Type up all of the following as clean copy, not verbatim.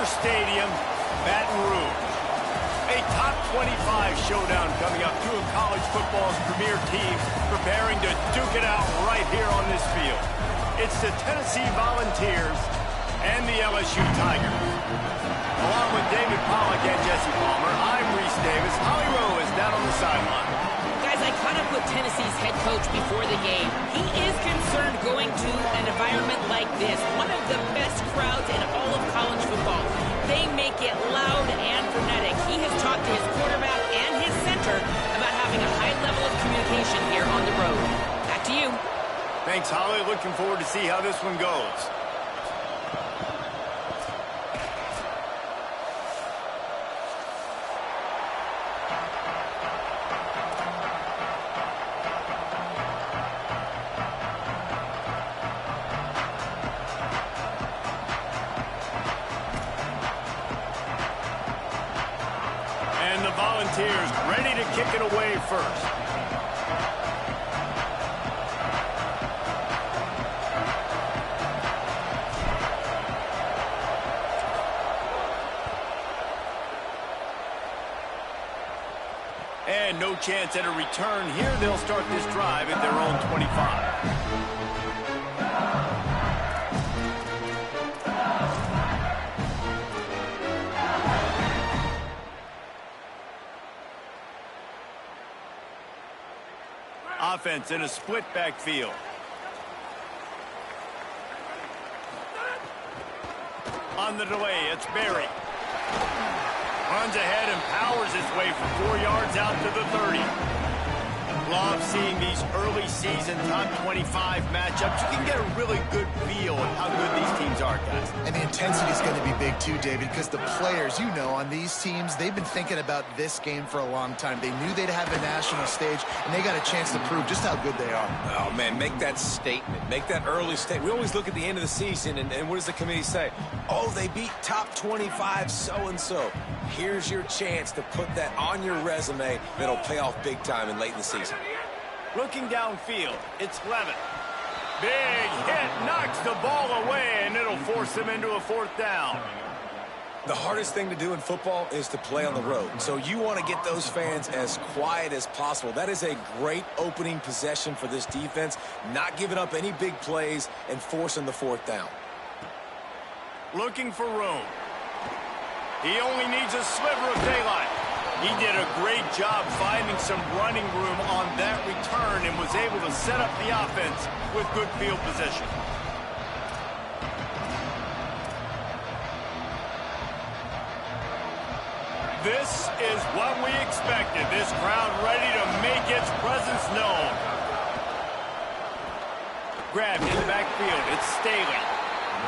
Stadium, Baton Rouge. A top 25 showdown coming up. Two of college football's premier teams preparing to duke it out right here on this field. It's the Tennessee Volunteers and the LSU Tigers. Along with David Pollack and Jesse Palmer, I'm Reese Davis. Holly Rowe is down on the sideline. Guys, I caught up with Tennessee's head coach before the game. He is concerned going to an environment like this, one of the best crowds in all of college football. They make it loud and frenetic. He has talked to his quarterback and his center about having a high level of communication here on the road. Back to you. Thanks, Holly. Looking forward to see how this one goes. And the Volunteers ready to kick it away first. And no chance at a return here. They'll start this drive at their own 25. Offense in a split backfield. On the delay, it's Berry. Runs ahead and powers his way for 4 yards out to the 30. Love seeing these early season top 25 matchups. You can get a really good feel of how good these teams are, guys. And the intensity is going to be big too, David, because the players, you know, on these teams, they've been thinking about this game for a long time. They knew they'd have a national stage, and they got a chance to prove just how good they are. Oh, man, make that statement. Make that early statement. We always look at the end of the season, and what does the committee say? Oh, they beat top 25 so-and-so. Here's your chance to put that on your resume that'll pay off big time and late in the season. Looking downfield, it's Levin. Big hit, knocks the ball away, and it'll force them into a fourth down. The hardest thing to do in football is to play on the road. So you want to get those fans as quiet as possible. That is a great opening possession for this defense, not giving up any big plays and forcing the fourth down. Looking for room. He only needs a sliver of daylight. He did a great job finding some running room on that return and was able to set up the offense with good field position. This is what we expected. This crowd ready to make its presence known. Grabbed in the backfield. It's Staley.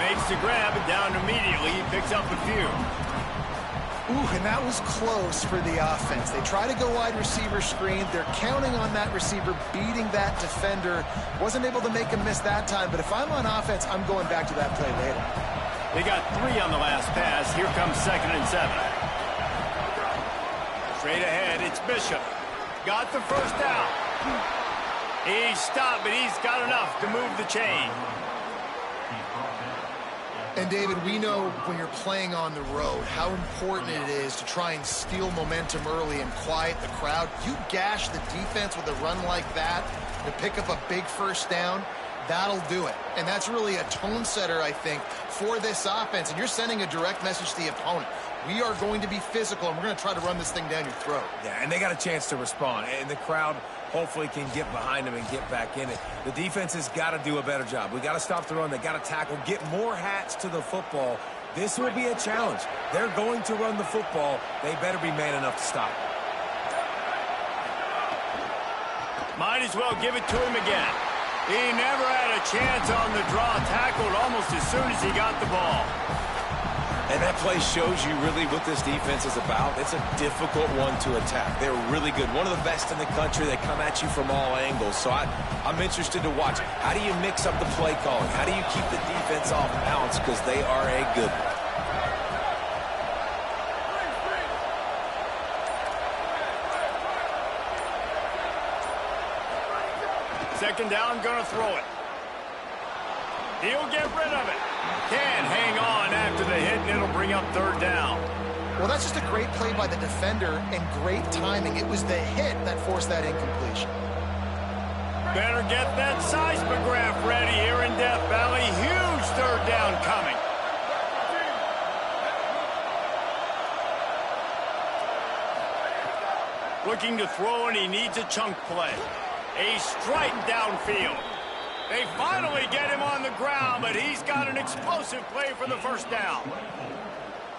Makes the grab and down immediately. He picks up a few. Ooh, and that was close for the offense. They try to go wide receiver screen. They're counting on that receiver beating that defender. Wasn't able to make him miss that time, but if I'm on offense, I'm going back to that play later. They got 3 on the last pass. Here comes 2nd and 7. Straight ahead, it's Bishop. Got the first down. He's stopped, but he's got enough to move the chain. And, David, we know when you're playing on the road how important it is to try and steal momentum early and quiet the crowd. You gash the defense with a run like that to pick up a big first down, that'll do it. And that's really a tone setter, I think, for this offense. And you're sending a direct message to the opponent. We are going to be physical, and we're going to try to run this thing down your throat. Yeah, and they got a chance to respond. And the crowd hopefully can get behind them and get back in it. The defense has got to do a better job. We got to stop the run. They got to tackle, get more hats to the football. This will be a challenge. They're going to run the football. They better be man enough to stop it. Might as well give it to him again. He never had a chance on the draw, tackled almost as soon as he got the ball. And that play shows you really what this defense is about. It's a difficult one to attack. They're really good. One of the best in the country. They come at you from all angles. So I'm interested to watch. How do you mix up the play calling? How do you keep the defense off balance? Because they are a good one. Second down, gonna throw it. He'll get rid of it. Can hang on after the hit, and it'll bring bring up third down. Well, that's just a great play by the defender and great timing. It was the hit that forced that incompletion. Better get that seismograph ready here in Death Valley. Huge third down coming. Looking to throw, and he needs a chunk play. A strike downfield. They finally get him on the ground, but he's got an explosive play for the first down.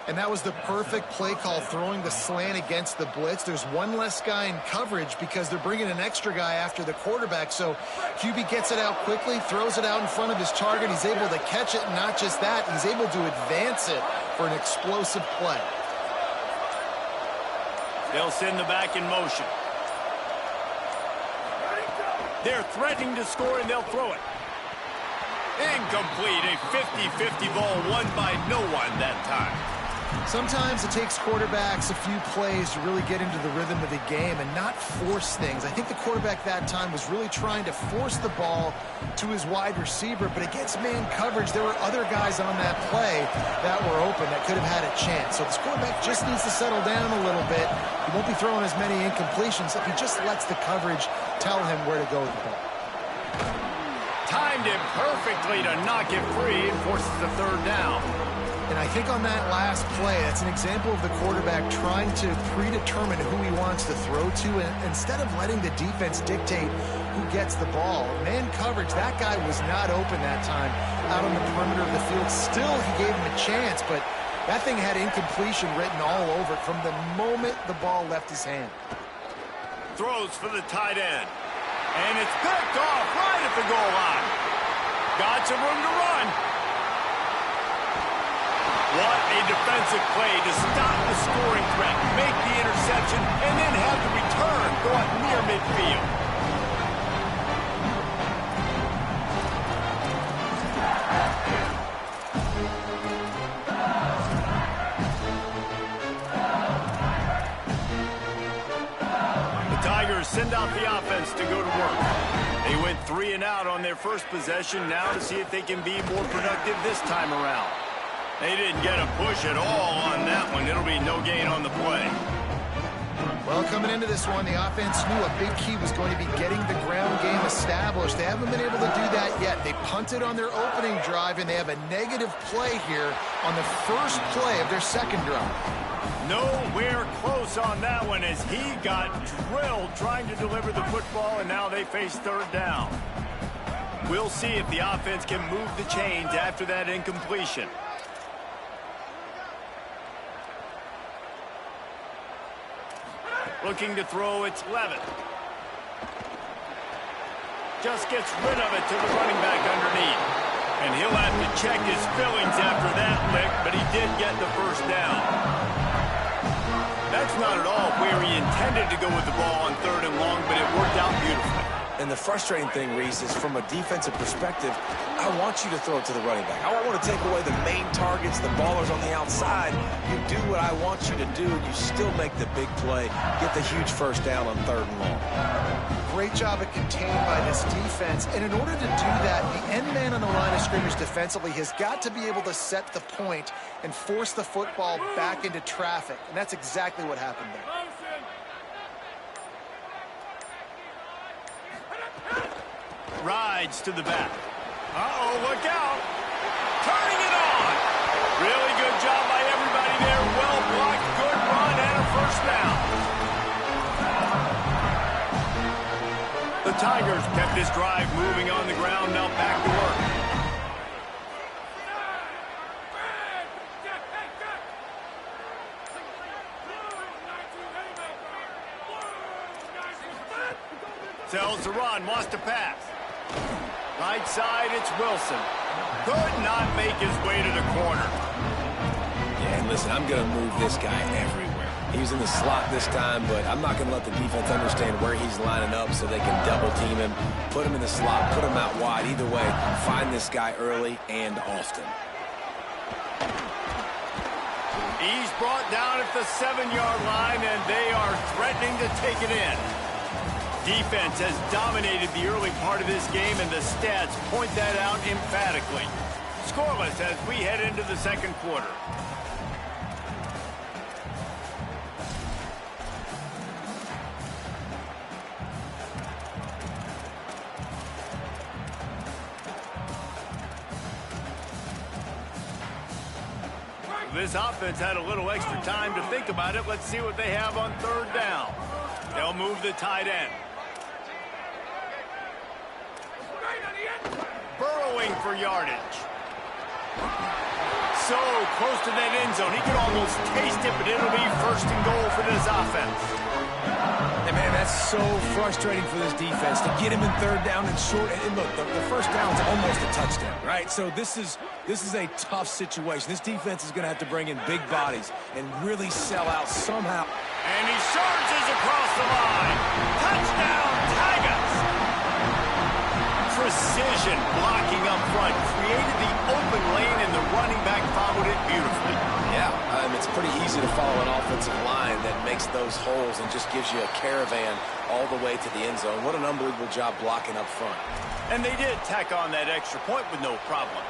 And that was the perfect play call, throwing the slant against the blitz. There's one less guy in coverage because they're bringing an extra guy after the quarterback. So QB gets it out quickly, throws it out in front of his target. He's able to catch it, and not just that, he's able to advance it for an explosive play. They'll send the back in motion. They're threatening to score, and they'll throw it. Incomplete. A 50-50 ball won by no one that time. Sometimes it takes quarterbacks a few plays to really get into the rhythm of the game and not force things. I think the quarterback that time was really trying to force the ball to his wide receiver, but against man coverage, there were other guys on that play that were open that could have had a chance. So this quarterback just needs to settle down a little bit. He won't be throwing as many incompletions if he just lets the coverage tell him where to go with the ball. Timed it perfectly to knock it free and forces the third down. And I think on that last play, that's an example of the quarterback trying to predetermine who he wants to throw to, and instead of letting the defense dictate who gets the ball. Man coverage, that guy was not open that time out on the perimeter of the field. Still, he gave him a chance, but that thing had incompletion written all over it from the moment the ball left his hand. Throws for the tight end. And it's picked off right at the goal line. Got some room to run. What a defensive play to stop the scoring threat, make the interception, and then have the return go up near midfield. The Tigers send out the offense to go to work. They went 3 and out on their first possession, now to see if they can be more productive this time around. They didn't get a push at all on that one. It'll be no gain on the play. Well, coming into this one, the offense knew a big key was going to be getting the ground game established. They haven't been able to do that yet. They punted on their opening drive, and they have a negative play here on the first play of their second drive. Nowhere close on that one as he got drilled trying to deliver the football, and now they face third down. We'll see if the offense can move the chains after that incompletion. Looking to throw, it's Levitt. Just gets rid of it to the running back underneath. And he'll have to check his feelings after that lick, but he did get the first down. That's not at all where he intended to go with the ball on third and long, but it worked out beautifully. And the frustrating thing, Reese, is from a defensive perspective, I want you to throw it to the running back. I don't want to take away the main targets, the ballers on the outside. You do what I want you to do, and you still make the big play, get the huge first down on third and long. Great job at contained by this defense. And in order to do that, the end man on the line of scrimmage defensively has got to be able to set the point and force the football back into traffic. And that's exactly what happened there. Rides to the back. Uh-oh, look out. Turning it on. Really good job by everybody there. Well blocked, good run, and a first down. The Tigers kept this drive moving on the ground, now back to work. Sells the run, wants to pass. Right side, it's Wilson. Could not make his way to the corner. Yeah, and listen, I'm going to move this guy everywhere. He's in the slot this time, but I'm not going to let the defense understand where he's lining up so they can double team him, put him in the slot, put him out wide. Either way, find this guy early and often. He's brought down at the 7-yard line, and they are threatening to take it in. Defense has dominated the early part of this game, and the stats point that out emphatically. Scoreless as we head into the second quarter. This offense had a little extra time to think about it. Let's see what they have on third down. They'll move the tight end. Burrowing for yardage. So close to that end zone. He could almost taste it, but it'll be first and goal for this offense. And man, that's so frustrating for this defense to get him in third down and short. And look, the first down's almost a touchdown, right? So this is a tough situation. This defense is going to have to bring in big bodies and really sell out somehow. And he surges across the line. Touchdown, Tigers! Precision blocking up front created the open lane, and the running back followed it beautifully. Yeah, it's pretty easy to follow an offensive line that makes those holes and just gives you a caravan all the way to the end zone. What an unbelievable job blocking up front. And they did tack on that extra point with no problem.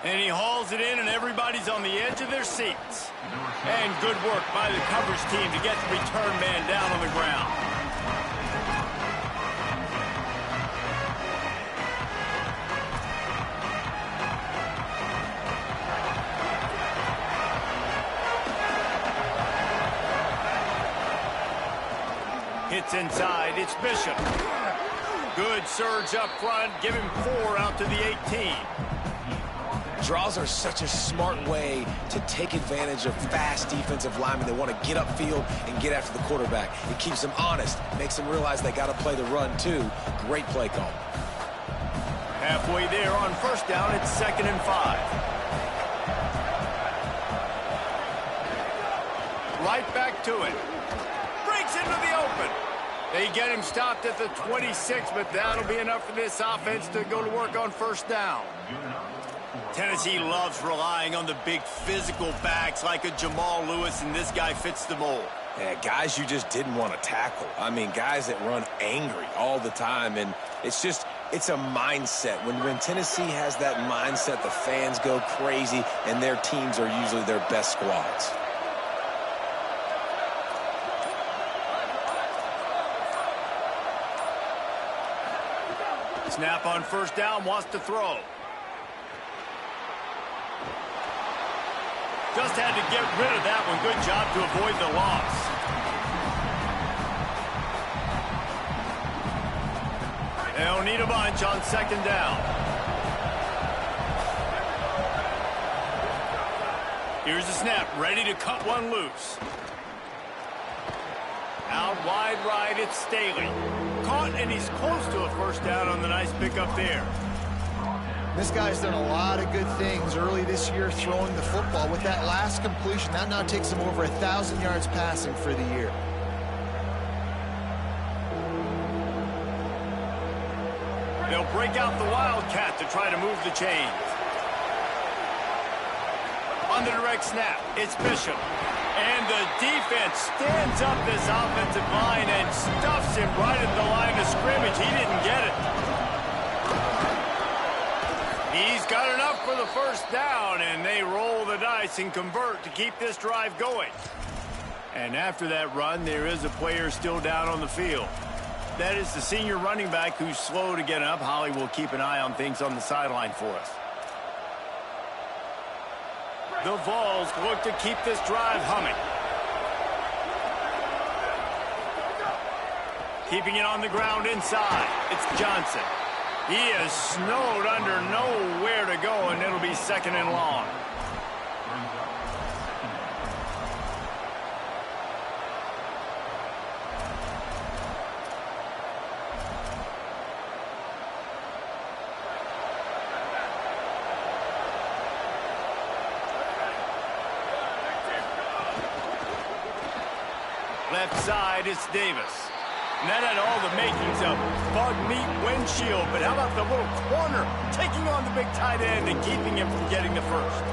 And he hauls it in, and everybody's on the edge of their seats. And good work by the coverage team to get the return man down on the ground. Hits inside, it's Bishop. Good surge up front, give him 4 out to the 18. Draws are such a smart way to take advantage of fast defensive linemen that want to get upfield and get after the quarterback. It keeps them honest, makes them realize they got to play the run too. Great play call. Halfway there on first down, it's 2nd and 5. Right back to it. Breaks into the open. They get him stopped at the 26, but that'll be enough for this offense to go to work on first down. Tennessee loves relying on the big physical backs like a Jamal Lewis, and this guy fits the mold. Yeah, guys you just didn't want to tackle. I mean, guys that run angry all the time, and it's a mindset. When Tennessee has that mindset, the fans go crazy, and their teams are usually their best squads. Snap on first down, wants to throw. Just had to get rid of that one. Good job to avoid the loss. They'll need a bunch on 2nd down. Here's the snap, ready to cut one loose. Out wide right, it's Staley. Caught, and he's close to a first down on the nice pickup there. This guy's done a lot of good things early this year throwing the football. With that last completion, that now takes him over 1,000 yards passing for the year. They'll break out the Wildcat to try to move the chains. On the direct snap, it's Bishop. And the defense stands up this offensive line and stuffs him right at the line of scrimmage. He didn't get it. He's got enough for the first down, and they roll the dice and convert to keep this drive going. And after that run, there is a player still down on the field. That is the senior running back who's slow to get up. Holly will keep an eye on things on the sideline for us. The Vols look to keep this drive humming. Keeping it on the ground inside. It's Johnson. He is snowed under, nowhere to go, and it'll be 2nd and long. Left side, it's Davis. And that had all the makings of bug meat windshield, but how about the little corner taking on the big tight end and keeping him from getting the first?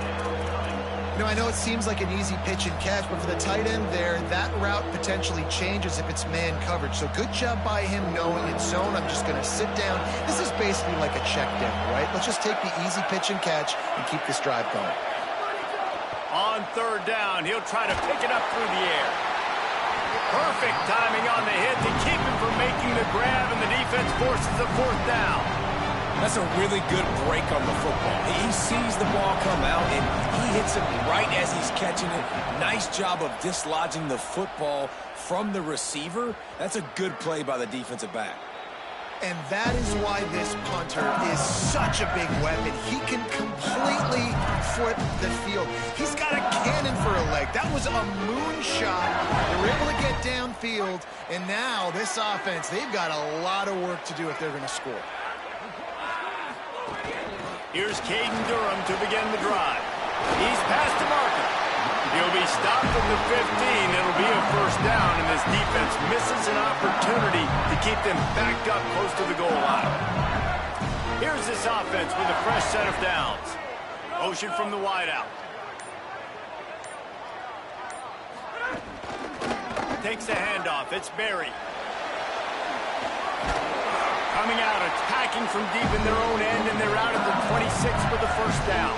You know, I know it seems like an easy pitch and catch, but for the tight end there, that route potentially changes if it's man coverage. So good job by him knowing it's zone. I'm just going to sit down. This is basically like a check down, right? Let's just take the easy pitch and catch and keep this drive going. On 3rd down, he'll try to pick it up through the air. Perfect timing on the hit to keep him from making the grab, and the defense forces a fourth down. That's a really good break on the football. He sees the ball come out, and he hits it right as he's catching it. Nice job of dislodging the football from the receiver. That's a good play by the defensive back. And that is why this punter is such a big weapon. He can completely flip the field. He's got a cannon for a leg. That was a moonshot. They were able to get downfield, and now this offense, they've got a lot of work to do if they're going to score. Here's Caden Durham to begin the drive. He's past the marker. He'll be stopped from the 15. It'll be a first down, and this defense misses an opportunity to keep them backed up close to the goal line. Here's this offense with a fresh set of downs. Motion from the wideout. Takes the handoff. It's Berry. Coming out, attacking from deep in their own end, and they're out at the 26 for the first down.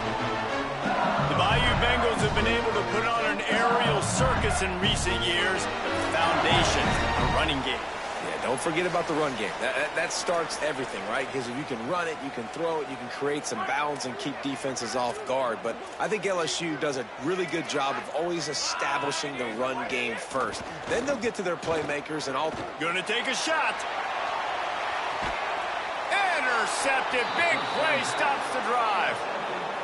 The Bayou Bengals have been able to put on an aerial circus in recent years. Foundation, a running game. Yeah, don't forget about the run game. That starts everything, right? Because if you can run it, you can throw it, you can create some balance and keep defenses off guard. But I think LSU does a really good job of always establishing the run game first. Then they'll get to their playmakers and all. Gonna take a shot. Intercepted. Big play stops the drive.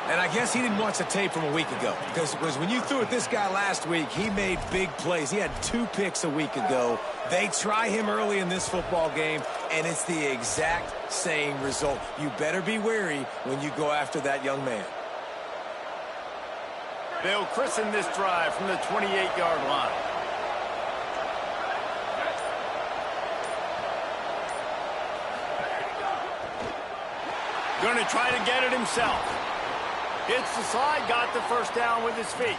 And I guess he didn't watch the tape from a week ago, because when you threw at this guy last week, he made big plays. He had 2 picks a week ago. They try him early in this football game, and it's the exact same result. You better be wary when you go after that young man. They'll christen this drive from the 28-yard line. Going to try to get it himself. Hits the slide, got the first down with his feet.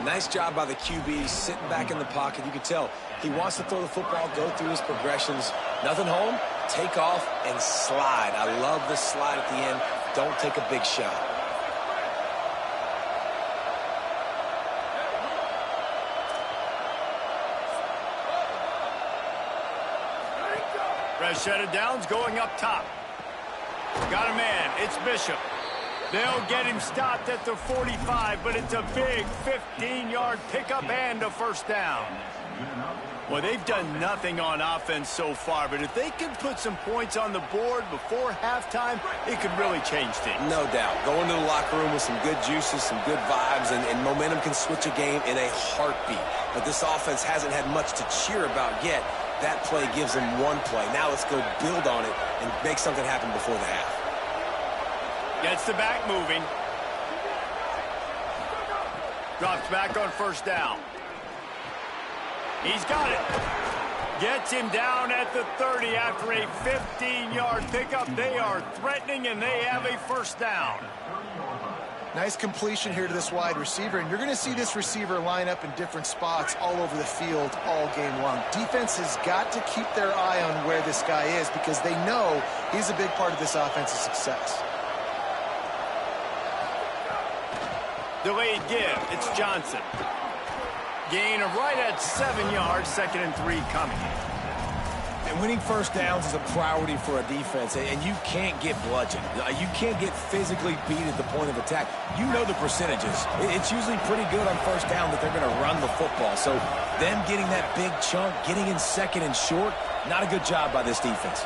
Nice job by the QB, sitting back in the pocket. You can tell he wants to throw the football, go through his progressions. Nothing home, take off, and slide. I love the slide at the end. Don't take a big shot. Fresh set of downs going up top. Got a man. It's Bishop. They'll get him stopped at the 45, but it's a big 15-yard pickup and a first down. Well, they've done nothing on offense so far, but if they can put some points on the board before halftime, it could really change things. No doubt. Go into the locker room with some good juices, some good vibes, and momentum can switch a game in a heartbeat. But this offense hasn't had much to cheer about yet. That play gives them one play. Now let's go build on it and make something happen before the half. Gets the back moving. Drops back on first down. He's got it. Gets him down at the 30 after a 15-yard pickup. They are threatening, and they have a first down. Nice completion here to this wide receiver, and you're going to see this receiver line up in different spots all over the field all game long. Defense has got to keep their eye on where this guy is because they know he's a big part of this offense's success. Delayed give. It's Johnson. Gain of right at 7 yards, 2nd and 3 coming. And winning first downs is a priority for a defense, and you can't get bludgeoned. You can't get physically beat at the point of attack. You know the percentages. It's usually pretty good on first down that they're going to run the football. So them getting that big chunk, getting in 2nd and short, not a good job by this defense.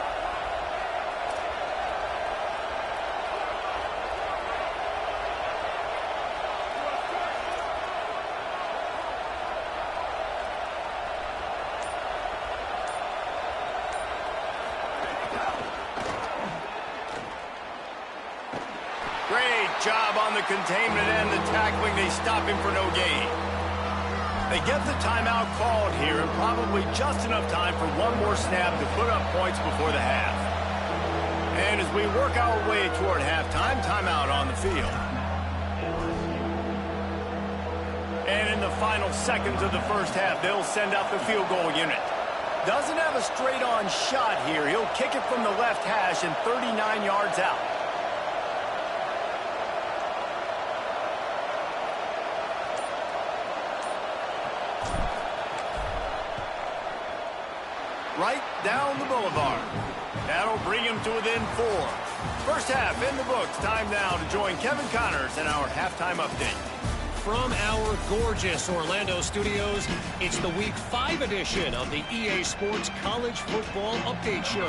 Job on the containment and the tackling. They stop him for no gain. They get the timeout called here, and probably just enough time for one more snap to put up points before the half. And as we work our way toward halftime, timeout on the field. And in the final seconds of the first half, they'll send out the field goal unit. Doesn't have a straight-on shot here. He'll kick it from the left hash and 39 yards out. right down the boulevard. That'll bring him to within 4. First half in the books. Time now to join Kevin Connors in our halftime update. From our gorgeous Orlando studios, it's the Week 5 edition of the EA Sports College Football Update Show.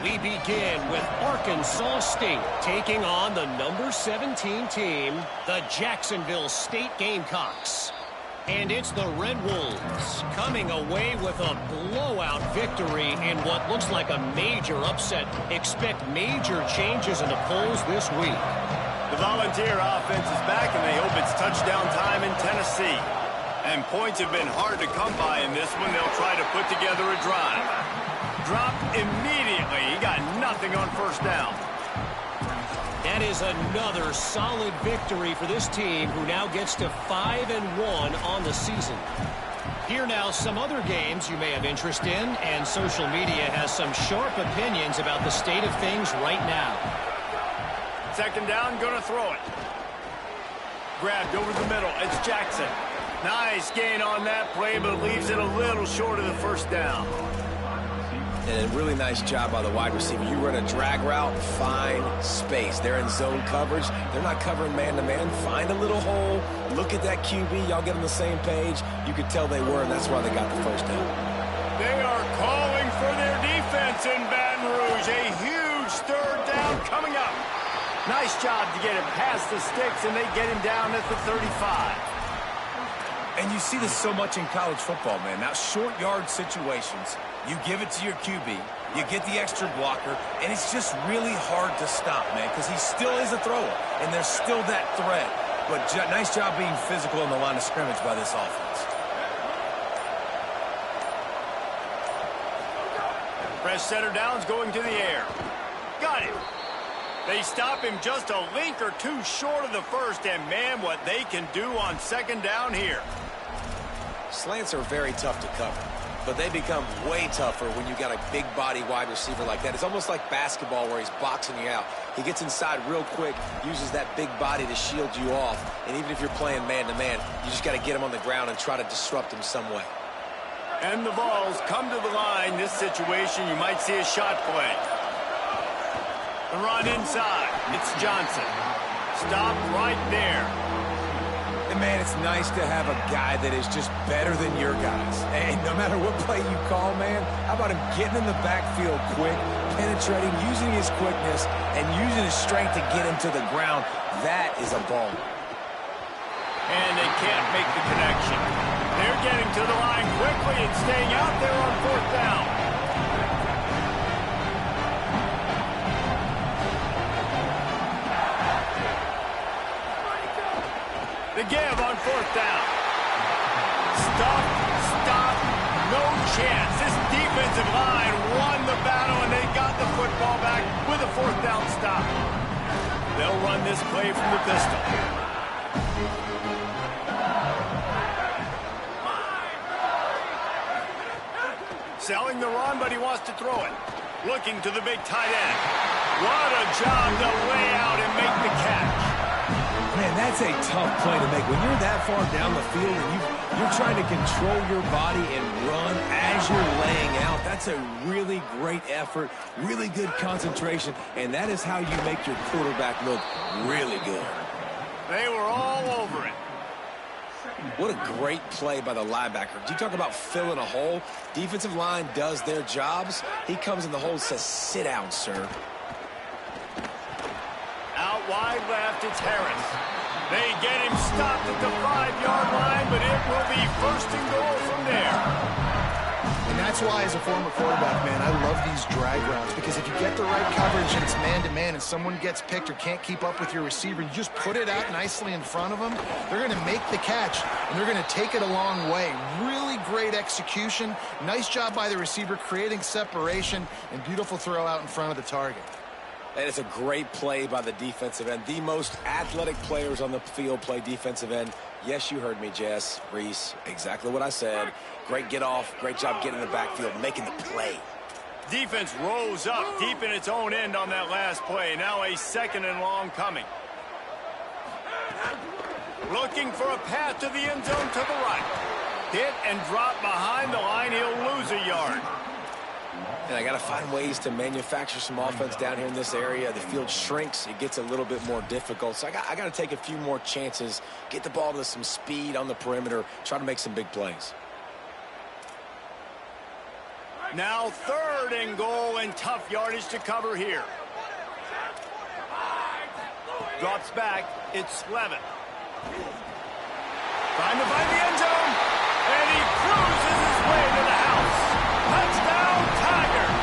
We begin with Arkansas State taking on the number 17 team, the Jacksonville State Gamecocks. And it's the Red Wolves coming away with a blowout victory in what looks like a major upset. Expect major changes in the polls this week. The Volunteer offense is back, and they hope it's touchdown time in Tennessee. And points have been hard to come by in this one. They'll try to put together a drive. Dropped immediately. He got nothing on first down. That is another solid victory for this team, who now gets to 5-1 on the season. Here now, some other games you may have interest in, and social media has some sharp opinions about the state of things right now. Second down, gonna throw it. Grabbed over the middle. It's Jackson. Nice gain on that play, but leaves it a little short of the first down. And a really nice job by the wide receiver. You run a drag route, find space. They're in zone coverage. They're not covering man-to-man. Find a little hole. Look at that QB. Y'all get on the same page. You could tell they were, and that's why they got the first down. They are calling for their defense in Baton Rouge. A huge third down coming up. Nice job to get him past the sticks, and they get him down at the 35. And you see this so much in college football, man. Now, short yard situations, you give it to your QB, you get the extra blocker, and it's just really hard to stop, man, because he still is a thrower, and there's still that threat. But nice job being physical on the line of scrimmage by this offense. Fresh center downs going to the air. Got it. They stop him just a link or two short of the first, and man, what they can do on second down here. Slants are very tough to cover, but they become way tougher when you got a big body wide receiver like that. It's almost like basketball where he's boxing you out. He gets inside real quick, uses that big body to shield you off, and even if you're playing man-to-man, you just got to get him on the ground and try to disrupt him some way. And the balls come to the line. This situation, you might see a shot play. The run inside. It's Johnson. Stop right there. And, man, it's nice to have a guy that is just better than your guys. And no matter what play you call, man, how about him getting in the backfield quick, penetrating, using his quickness, and using his strength to get him to the ground? That is a ball. And they can't make the connection. They're getting to the line quickly and staying out there on fourth down. The give on fourth down. Stop, no chance. This defensive line won the battle, and they got the football back with a fourth down stop. They'll run this play from the pistol. Selling the run, but he wants to throw it. Looking to the big tight end. What a job to lay out and make the catch. Man, that's a tough play to make. When you're that far down the field and you're trying to control your body and run as you're laying out, that's a really great effort, really good concentration, and that is how you make your quarterback look really good. They were all over it. What a great play by the linebacker. You talk about filling a hole. Defensive line does their jobs. He comes in the hole and says, "Sit down, sir." Out wide left, it's Harris. They get him stopped at the 5-yard line, but it will be first and goal from there. And that's why, as a former quarterback, man, I love these drag routes, because if you get the right coverage and it's man-to-man and someone gets picked or can't keep up with your receiver, you just put it out nicely in front of them, they're going to make the catch, and they're going to take it a long way. Really great execution. Nice job by the receiver creating separation, and beautiful throw out in front of the target. And it's a great play by the defensive end. The most athletic players on the field play defensive end. Yes, you heard me, Jess, Reese. Exactly what I said. Great get off. Great job getting in the backfield, making the play. Defense rose up deep in its own end on that last play. Now a second and long coming. Looking for a path to the end zone to the right. Hit and drop behind the line. He'll lose a yard. And I got to find ways to manufacture some offense down here in this area. The field shrinks. It gets a little bit more difficult. So I got to take a few more chances, get the ball to some speed on the perimeter, try to make some big plays. Now 3rd and goal, and tough yardage to cover here. Drops back. It's Slevin. Trying to find the end zone. And he cruises his way to the house. Touchdown, Tigers.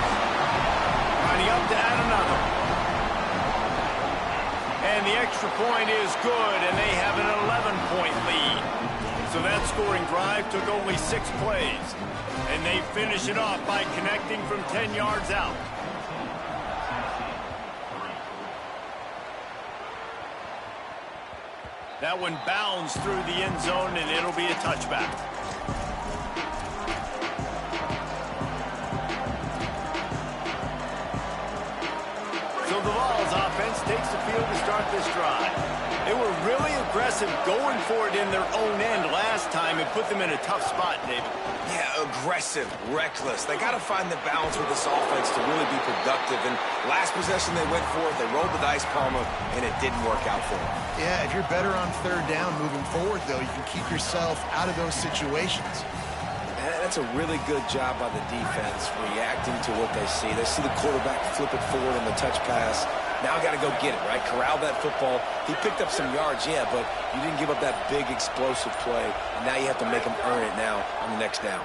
Running up to add another. And the extra point is good, and they have an 11-point lead. So that scoring drive took only 6 plays. And they finish it off by connecting from 10 yards out. That one bounds through the end zone, and it'll be a touchback. So the Vols offense takes the field to start this drive. They were really aggressive going for it in their own end last time and put them in a tough spot, David. Yeah, aggressive, reckless. They got to find the balance with this offense to really be productive. And last possession they went for it, they rolled the dice, Palmer, and it didn't work out for them. Yeah, if you're better on 3rd down moving forward, though, you can keep yourself out of those situations. That's a really good job by the defense, reacting to what they see. They see the quarterback flip it forward on the touch pass. Now I got to go get it, right? Corral that football. He picked up some yards, yeah, but you didn't give up that big explosive play. And now you have to make him earn it now on the next down.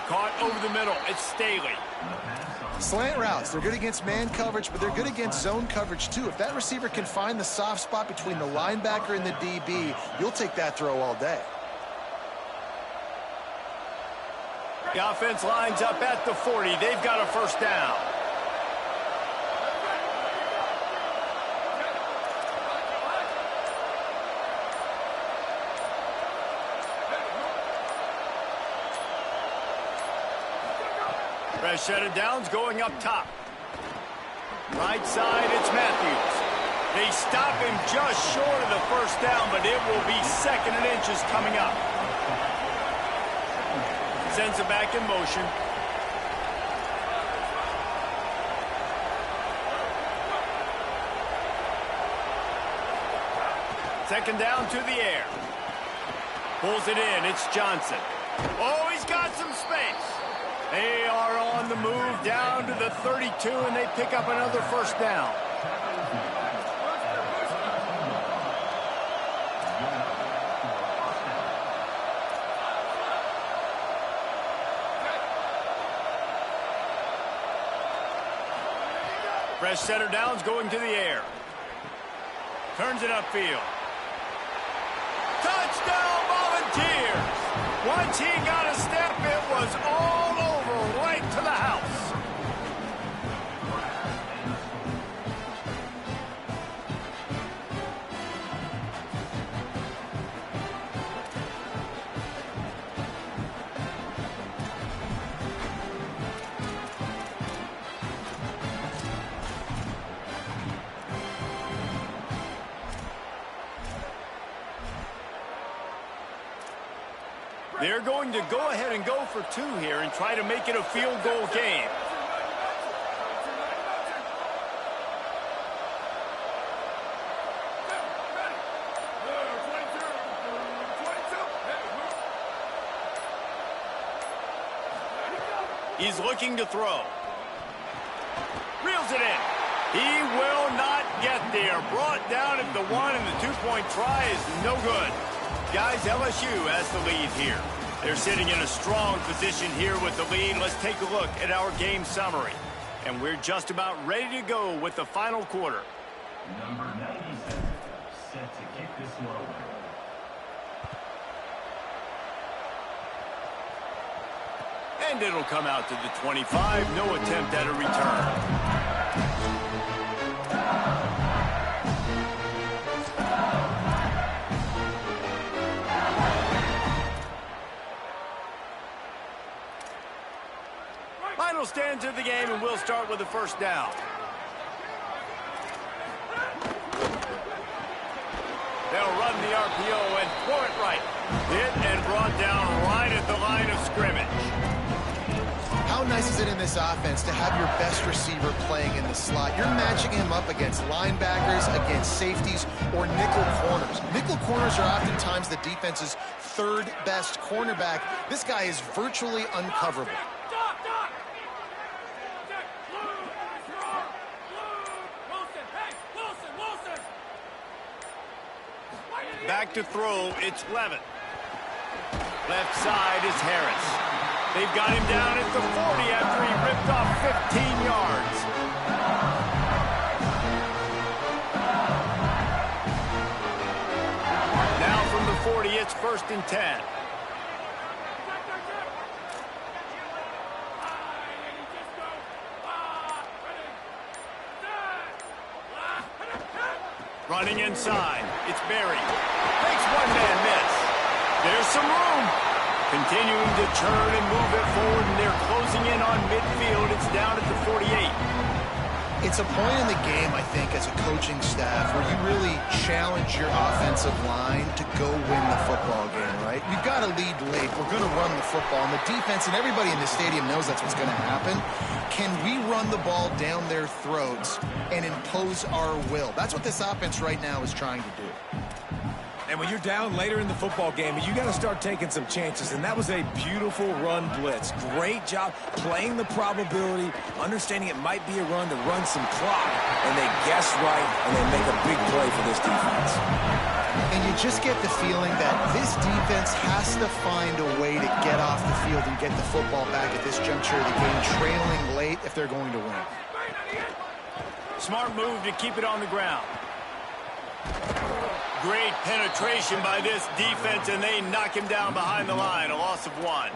Caught over the middle. It's Staley. Slant routes, they're good against man coverage, but they're good against zone coverage, too. If that receiver can find the soft spot between the linebacker and the DB, you'll take that throw all day. The offense lines up at the 40. They've got a 1st down. Fresh set of downs going up top. Right side, it's Matthews. They stop him just short of the 1st down, but it will be 2nd and inches coming up. Sends it back in motion. Second down to the air. Pulls it in. It's Johnson. Oh, he's got some space. They are on the move down to the 32, and they pick up another 1st down. Fresh set of downs going to the air. Turns it upfield. Touchdown, Volunteers! Once he got a step, it was all over, right to the house. They're going to go ahead and go for 2 here and try to make it a field goal game. He's looking to throw. Reels it in. He will not get there. Brought down at the 1, and the 2-point try is no good. Guys, LSU has the lead here. They're sitting in a strong position here with the lead. Let's take a look at our game summary. And we're just about ready to go with the final quarter. Number 97, set to kick this one away. And it'll come out to the 25. No attempt at a return. Final stands of the game, and we'll start with the 1st down. They'll run the RPO and throw it right. Hit and brought down right at the line of scrimmage. How How nice is it in this offense to have your best receiver playing in the slot? You're matching him up against linebackers, against safeties, or nickel corners. Nickel corners are oftentimes the defense's third best cornerback. This guy is virtually uncoverable. Back to throw, it's Levitt. Left side is Harris. They've got him down at the 40 after he ripped off 15 yards. Now from the 40, it's 1st and 10. Running inside, it's Berry. Makes one-man miss. There's some room. Continuing to turn and move it forward, and they're closing in on midfield. It's down at the 48. It's a point in the game, I think, as a coaching staff, where you really challenge your offensive line to go win the football game, right? We've got to lead late. We're going to run the football, and the defense and everybody in the stadium knows that's what's going to happen. Can we run the ball down their throats and impose our will? That's what this offense right now is trying to do. And when you're down later in the football game, you got to start taking some chances. And that was a beautiful run blitz. Great job playing the probability, understanding it might be a run to run some clock. And they guess right, and they make a big play for this defense. And you just get the feeling that this defense has to find a way to get off the field and get the football back at this juncture of the game, trailing late if they're going to win. Smart move to keep it on the ground. Great penetration by this defense, and they knock him down behind the line. A loss of 1.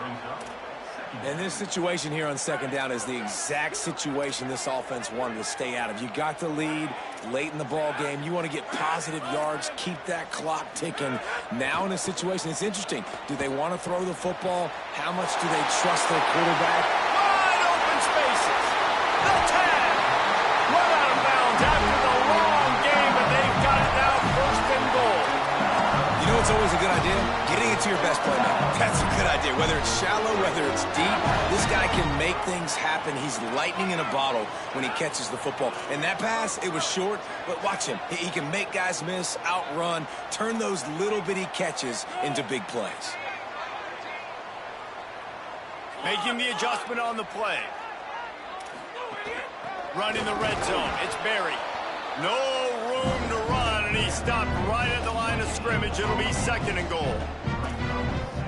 And this situation here on 2nd down is the exact situation this offense wanted to stay out of. You got the lead late in the ball game. You want to get positive yards, keep that clock ticking. Now in a situation, it's interesting. Do they want to throw the football? How much do they trust their quarterback? Wide open spaces. The tag. Run out of bounds after the long game, but they've got it now 1st and goal. You know what's always a good idea? Getting it to your best playmaker. That's a good idea. Whether it's shallow, whether it's deep, this guy can make things happen. He's lightning in a bottle when he catches the football. And that pass, it was short, but watch him. He can make guys miss, outrun, turn those little bitty catches into big plays. Making the adjustment on the play. Running the red zone. It's Berry. No room to run, and he stopped right at the line of scrimmage. It'll be 2nd and goal.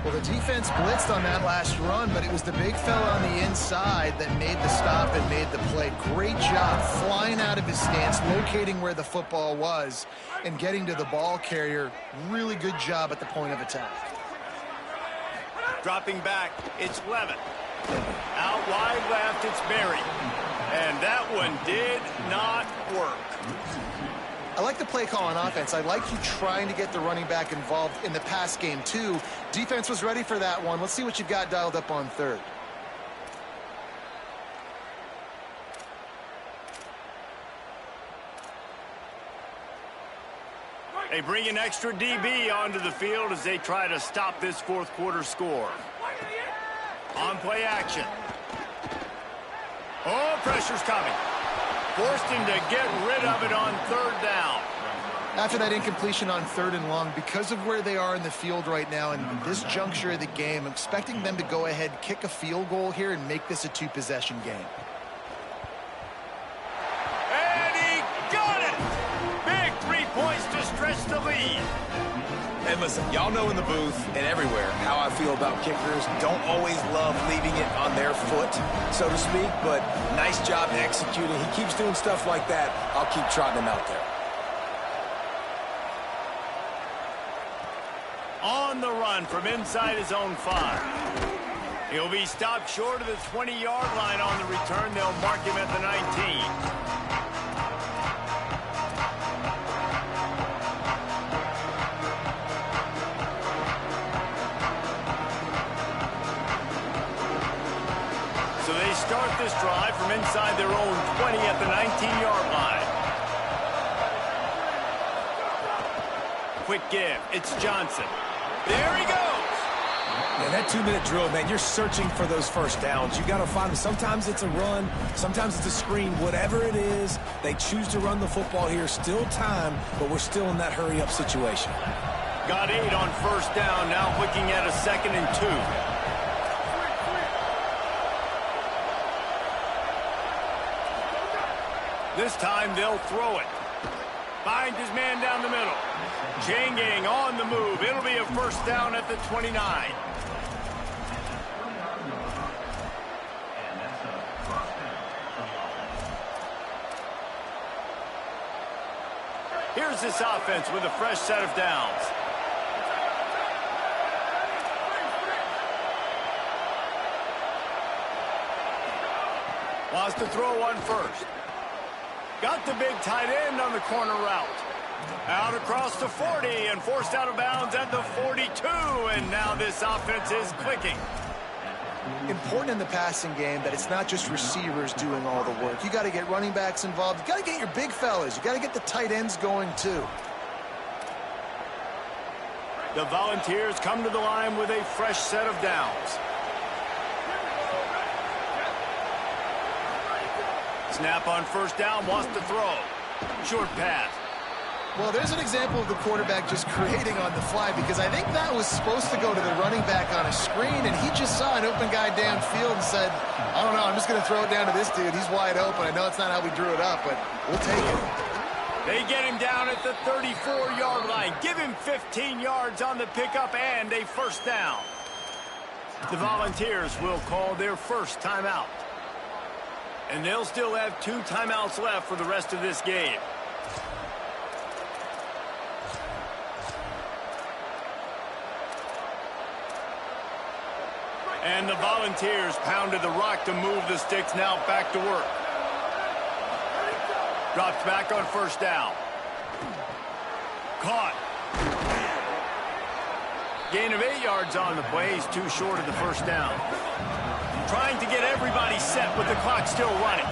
Well, the defense blitzed on that last run, but it was the big fella on the inside that made the stop and made the play. Great job flying out of his stance, locating where the football was, and getting to the ball carrier. Really good job at the point of attack. Dropping back, it's Levitt. Out wide left, it's Berry. And that one did not work. I like the play call on offense. I like you trying to get the running back involved in the pass game, too. Defense was ready for that one. Let's see what you've got dialed up on 3rd. They bring an extra DB onto the field as they try to stop this 4th quarter score. On play action. Oh, pressure's coming. Forced him to get rid of it on 3rd down. After that incompletion on 3rd and long, because of where they are in the field right now and this juncture of the game, I'm expecting them to go ahead, kick a field goal here, and make this a 2-possession game. And he got it! Big 3 points to stretch the lead. And listen, y'all know in the booth and everywhere how I feel about kickers. Don't always love leaving it on their foot, so to speak, but nice job executing. He keeps doing stuff like that. I'll keep trotting him out there. On the run from inside his own 5. He'll be stopped short of the 20-yard line on the return. They'll mark him at the 19. So they start this drive from inside their own 20 at the 19-yard line. Quick give. It's Johnson. There he goes. Yeah, that 2-minute drill, man, you're searching for those first downs. You got to find them. Sometimes it's a run, sometimes it's a screen. Whatever it is, they choose to run the football here. Still time, but we're still in that hurry-up situation. Got 8 on first down, now looking at a 2nd and 2. This time they'll throw it. Finds his man down the middle. Chain gang on the move. It'll be a first down at the 29. Here's this offense with a fresh set of downs. Wants to throw one first. Got the big tight end on the corner route. Out across the 40 and forced out of bounds at the 42. And now this offense is clicking. Important in the passing game that it's not just receivers doing all the work. You got to get running backs involved. You got to get your big fellas. You got to get the tight ends going too. The Volunteers come to the line with a fresh set of downs. Snap on first down, wants to throw. Short pass. Well, there's an example of the quarterback just creating on the fly, because I think that was supposed to go to the running back on a screen, and he just saw an open guy downfield and said, I don't know, I'm just going to throw it down to this dude. He's wide open. I know it's not how we drew it up, but we'll take it. They get him down at the 34-yard line. Give him 15 yards on the pickup and a first down. The Volunteers will call their first timeout. And they'll still have 2 timeouts left for the rest of this game. And the Volunteers pounded the rock to move the sticks, now back to work. Drops back on first down. Caught. Gain of 8 yards on the play. He's too short of the first down. Trying to get everybody set with the clock still running.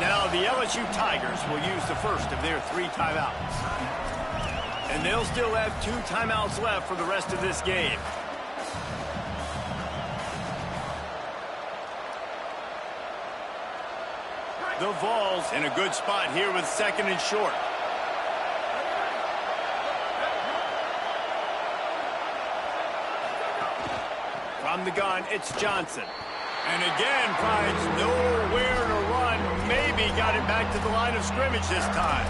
Now the LSU Tigers will use the first of their 3 timeouts. And they'll still have 2 timeouts left for the rest of this game. The Vols in a good spot here with 2nd and short. From the gun, it's Johnson. And again, finds nowhere to run. Maybe got it back to the line of scrimmage this time.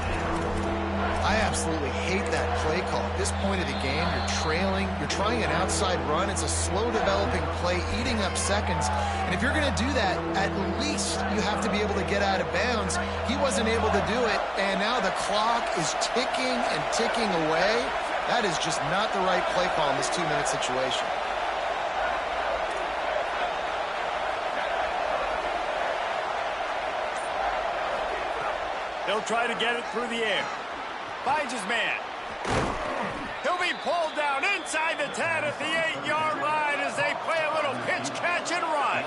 I absolutely hate that play call. At this point of the game, you're trailing, you're trying an outside run. It's a slow developing play, eating up seconds. And if you're going to do that, at least you have to be able to get out of bounds. He wasn't able to do it, and now the clock is ticking and ticking away. That is just not the right play call in this 2-minute situation. He'll try to get it through the air. Finds his man. He'll be pulled down inside the 10 at the 8-yard line as they play a little pitch, catch, and run.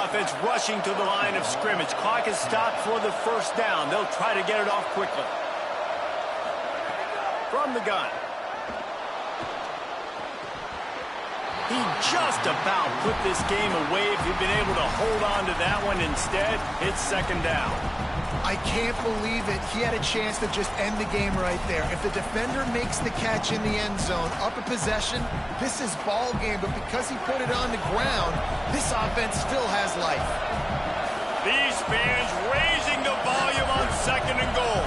Offense rushing to the line of scrimmage. Clock is stopped for the first down. They'll try to get it off quickly. From the gun. He just about put this game away if he'd been able to hold on to that one. Instead, it's 2nd down. I can't believe it. He had a chance to just end the game right there. If the defender makes the catch in the end zone, up a possession, this is ball game. But because he put it on the ground, this offense still has life. These fans raising the volume on 2nd and goal.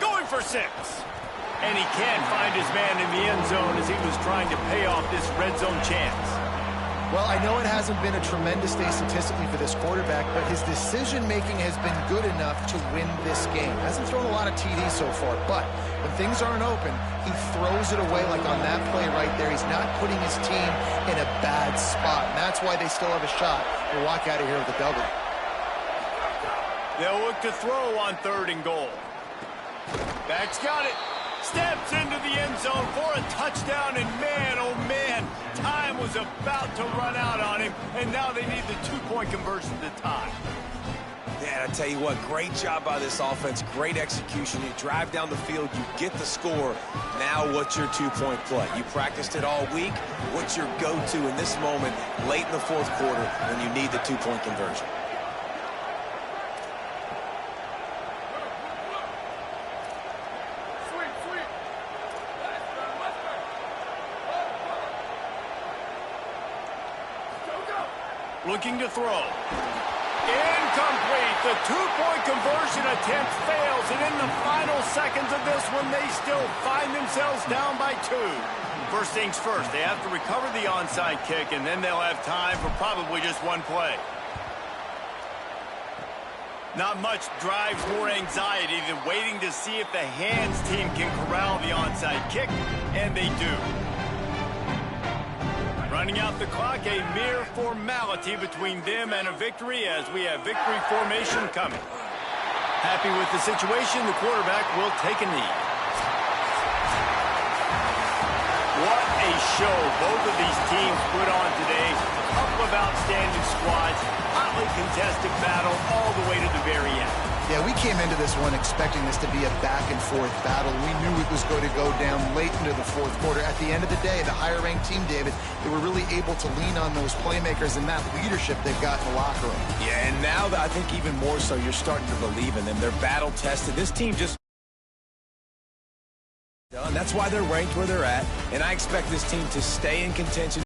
Going for 6. And he can't find his man in the end zone as he was trying to pay off this red zone chance. Well, I know it hasn't been a tremendous day statistically for this quarterback, but his decision-making has been good enough to win this game. Hasn't thrown a lot of TDs so far, but when things aren't open, he throws it away like on that play right there. He's not putting his team in a bad spot, and that's why they still have a shot to walk out of here with a W. They'll look to throw on 3rd and goal. Back's got it. Steps into the end zone for a touchdown, and man, oh man, time was about to run out on him, and now they need the 2-point conversion to tie. Yeah, I tell you what, great job by this offense, great execution. You drive down the field, you get the score. Now what's your two-point play? You practiced it all week. What's your go-to in this moment late in the fourth quarter when you need the two-point conversion? Looking to throw. Incomplete. The two-point conversion attempt fails, and in the final seconds of this one, they still find themselves down by 2. First things first, they have to recover the onside kick, and then they'll have time for probably just one play. Not much drives more anxiety than waiting to see if the hands team can corral the onside kick, and they do. Running out the clock, a mere formality between them and a victory as we have victory formation coming. Happy with the situation, the quarterback will take a knee. What a show both of these teams put on today. A couple of outstanding squads, hotly contested battle all the way to the very end. Yeah, we came into this one expecting this to be a back-and-forth battle. We knew it was going to go down late into the fourth quarter. At the end of the day, the higher-ranked team, David, they were really able to lean on those playmakers and that leadership they've got in the locker room. Yeah, and now I think even more so, you're starting to believe in them. They're battle-tested. This team just... That's why they're ranked where they're at, and I expect this team to stay in contention.